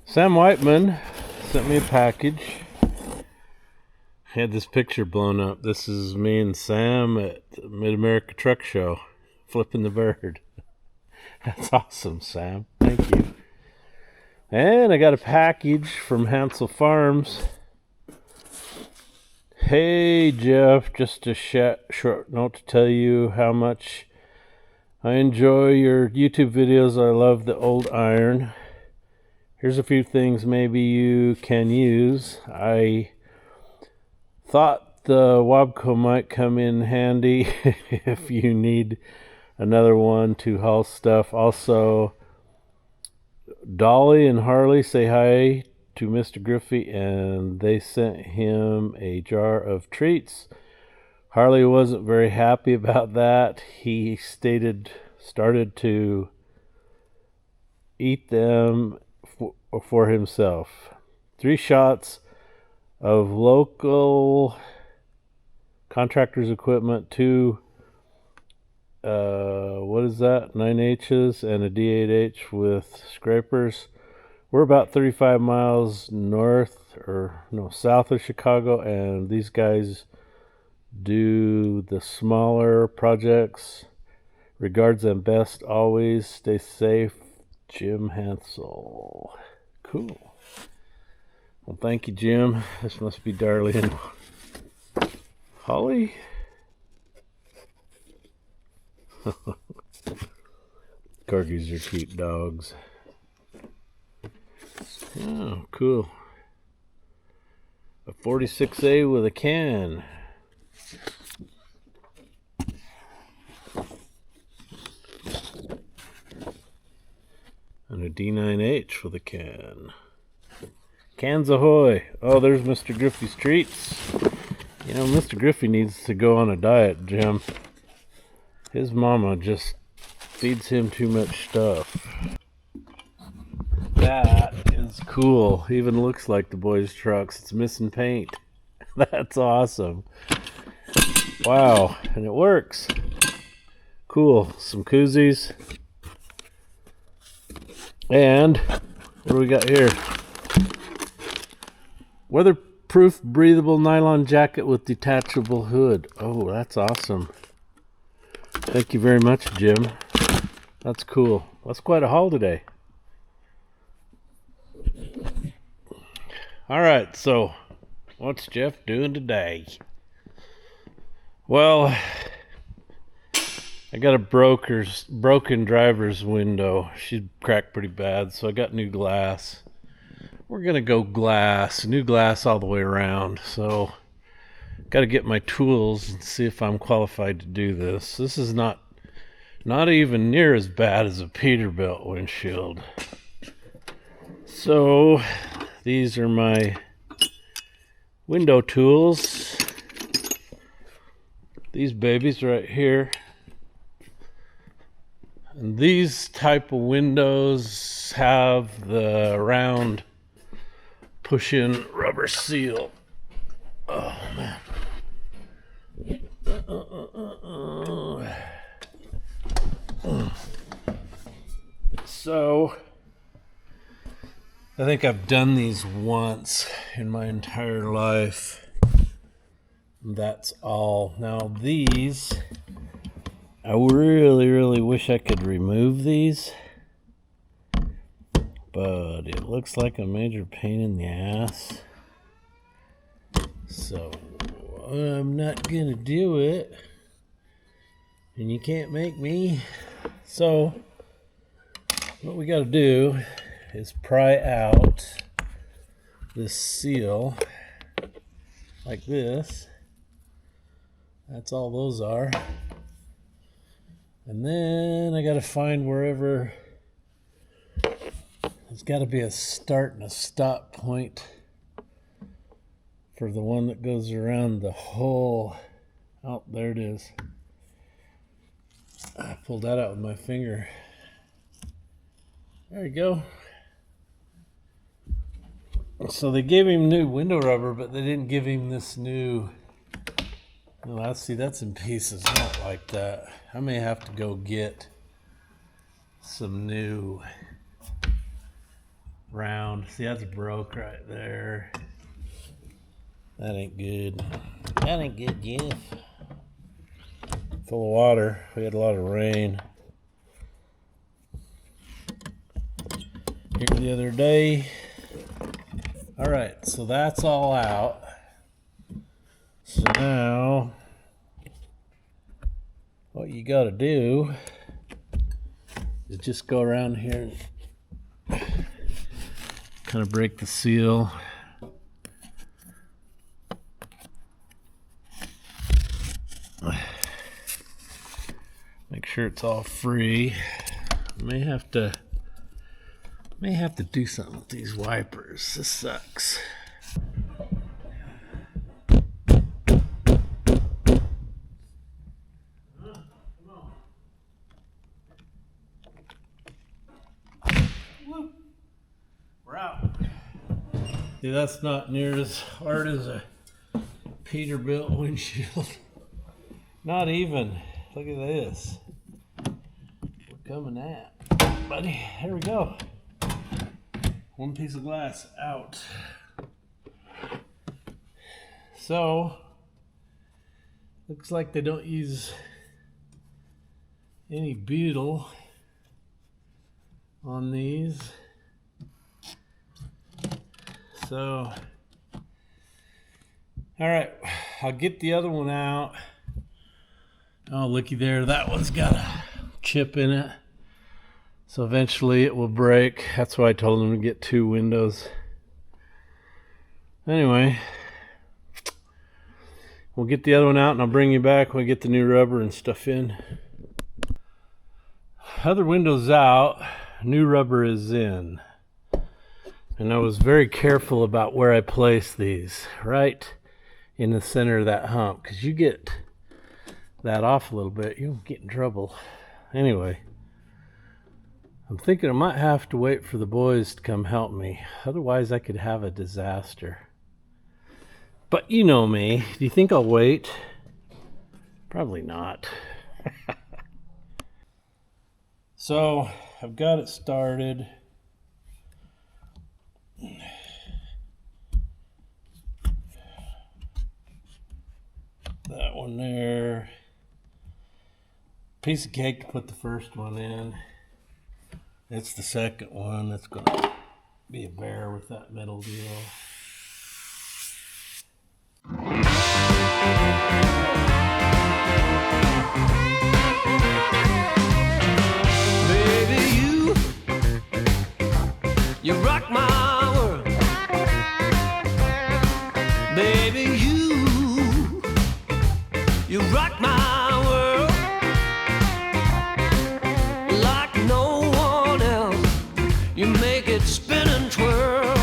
Sam Whiteman sent me a package. Had this picture blown up. This is me and Sam at the Mid-America Truck Show, flipping the bird. That's awesome, Sam. Thank you. And I got a package from Hansel Farms. Hey, Jeff, just a short note to tell you how much I enjoy your YouTube videos. I love the old iron. Here's a few things maybe you can use. I thought the Wabco might come in handy if you need another one to haul stuff. Also, Dolly and Harley say hi to Mr. Griffey, and they sent him a jar of treats. Harley wasn't very happy about that. He started to eat them for himself. 3 shots of local contractors equipment, 2 9H's and a D8H with scrapers. We're about 35 miles south of Chicago, and these guys do the smaller projects. Regards them best always. Stay safe, Jim Hansel. Cool. Well, thank you, Jim. This must be Darlene. Holly? Corgis are cute dogs. Oh, cool. A 46A with a can. And a D9H with a can. Cans ahoy! Oh, there's Mr. Griffey's treats. You know, Mr. Griffey needs to go on a diet, Jim. His mama just feeds him too much stuff. That is cool. Even looks like the boys' trucks. It's missing paint. That's awesome. Wow, and it works. Cool. Some koozies. And what do we got here? Weatherproof breathable nylon jacket with detachable hood. Oh, that's awesome. Thank you very much, Jim. That's cool. That's quite a haul today. Alright, so what's Jeff doing today? Well, I got a broken driver's window. She's cracked pretty bad, so I got new glass. We're gonna go new glass all the way around. So, got to get my tools and see if I'm qualified to do this. This is not even near as bad as a Peterbilt windshield. So, these are my window tools. These babies right here. And these type of windows have the round push-in rubber seal. Oh, man. So, I think I've done these once in my entire life. That's all. Now these, I really wish I could remove these, but it looks like a major pain in the ass. So I'm not gonna do it, and you can't make me. So what we gotta do is pry out this seal like this. That's all those are. And then I gotta find wherever there's gotta be a start and a stop point for the one that goes around the whole. Oh, there it is. I pulled that out with my finger. There you go. So they gave him new window rubber, but they didn't give him this new. Well, that's in pieces. I don't like that. I may have to go get some new round. See, that's broke right there. That ain't good. That ain't good, Jeff. Full of water. We had a lot of rain here the other day. All right, so that's all out. So now what you got to do is just go around here and kind of break the seal. Make sure it's all free. May have to do something with these wipers. This sucks. We're out. See, that's not near as hard as a Peterbilt windshield. Not even. Look at this. We're coming at, buddy. There we go. One piece of glass out. So, looks like they don't use any butyl on these. So, all right, I'll get the other one out. Oh, looky there, that one's got a chip in it. So eventually it will break. That's why I told them to get 2 windows. Anyway, we'll get the other one out and I'll bring you back when we get the new rubber and stuff in. Other window's out, new rubber is in. And I was very careful about where I place these, right in the center of that hump, because you get that off a little bit, you'll get in trouble. Anyway, I'm thinking I might have to wait for the boys to come help me. Otherwise, I could have a disaster. But you know me. Do you think I'll wait? Probably not. So, I've got it started. That one there. Piece of cake to put the first one in. It's the second one that's going to be a bear with that metal deal. Baby, you rock my world. Baby, you rock my world like no one else. You make it spin and twirl.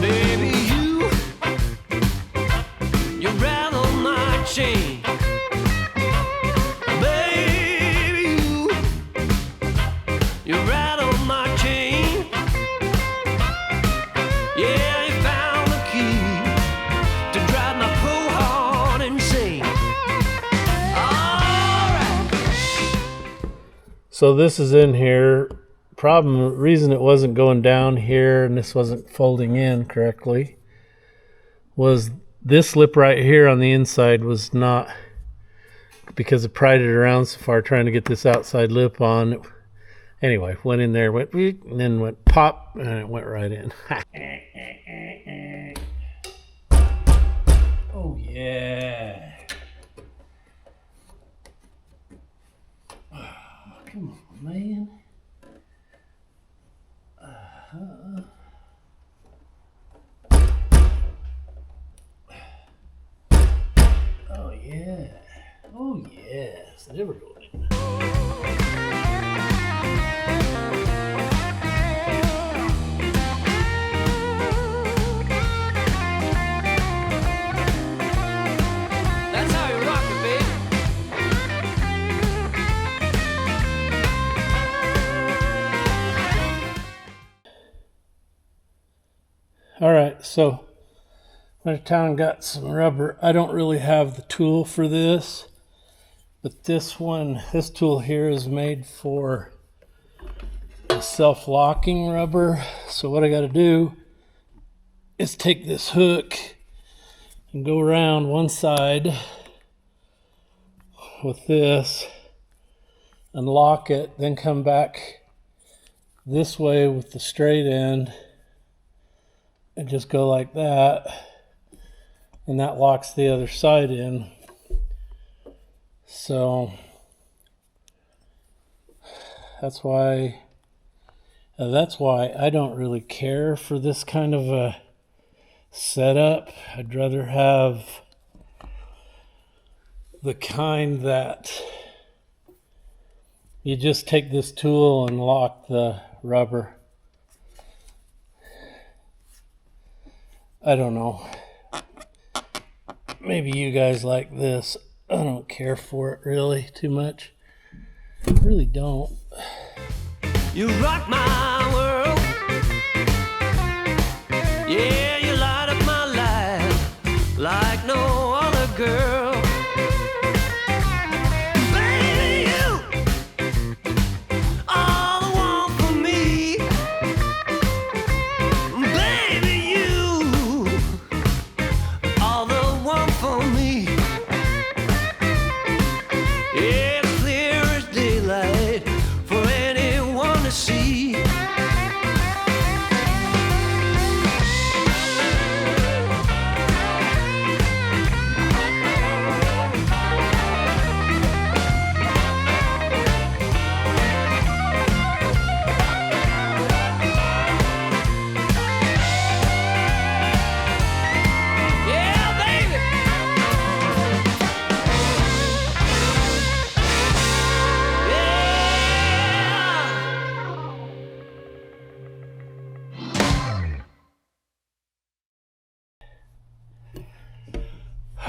Baby, you rattle my chain. Baby, you rattle my chain. Yeah, you found the key to drive my poor heart insane. All right. So this is in here. Reason it wasn't going down here and this wasn't folding in correctly was this lip right here on the inside was not, because it pried it around so far trying to get this outside lip on. Anyway, went in there, went and then went pop, and it went right in. Oh yeah. Oh, come on, man. Oh yeah. Oh yes. Never going in. That's how you rock it, baby. All right, so went to town and got some rubber. I don't really have the tool for this, but this tool here is made for self-locking rubber. So what I got to do is take this hook and go around one side with this and lock it, then come back this way with the straight end and just go like that, and that locks the other side in. So that's why I don't really care for this kind of a setup. I'd rather have the kind that you just take this tool and lock the rubber. I don't know. Maybe you guys like this. I don't care for it really too much. I really don't. You rock my world. Yeah, you light up my life like no other girl. Baby, you are the one for me. Baby, you are the one for me. Yeah, clear as daylight for anyone to see.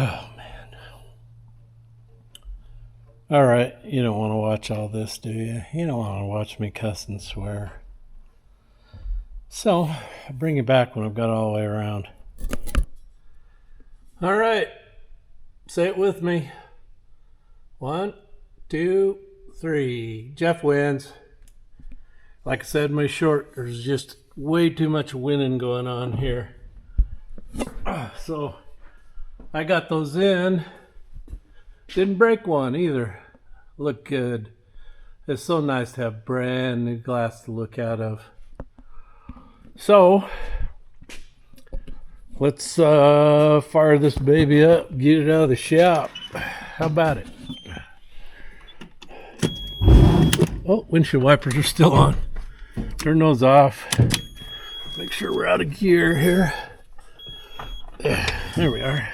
Oh man. All right, you don't want to watch all this, do you? You don't want to watch me cuss and swear. So, I'll bring you back when I've got all the way around. All right, say it with me. 1, 2, 3. Jeff wins. Like I said in my short, there's just way too much winning going on here. So, I got those in. Didn't break one either. Look good. It's so nice to have brand new glass to look out of. So, let's fire this baby up, get it out of the shop. How about it? Oh, windshield wipers are still on. Turn those off. Make sure we're out of gear here. There we are.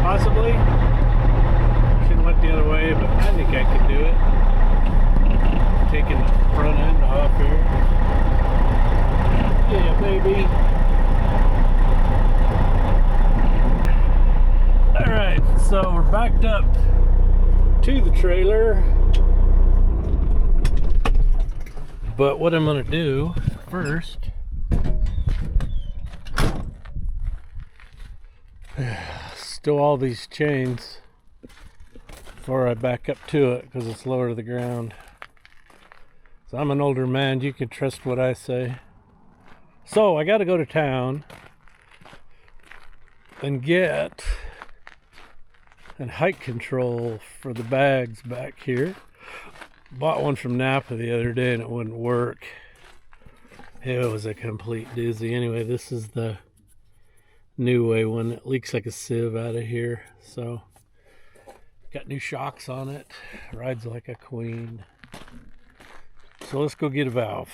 possibly. Should have went the other way, but I think I could do it. Taking the front end off here. Yeah, baby. Alright, So we're backed up to the trailer. But what I'm going to do first, stow all these chains before I back up to it because it's lower to the ground. So I'm an older man, you can trust what I say. So I got to go to town and get an height control for the bags back here. Bought one from Napa the other day and it wouldn't work. It was a complete doozy. Anyway, this is the new way one. It leaks like a sieve out of here. So, got new shocks on it. Rides like a queen. So let's go get a valve.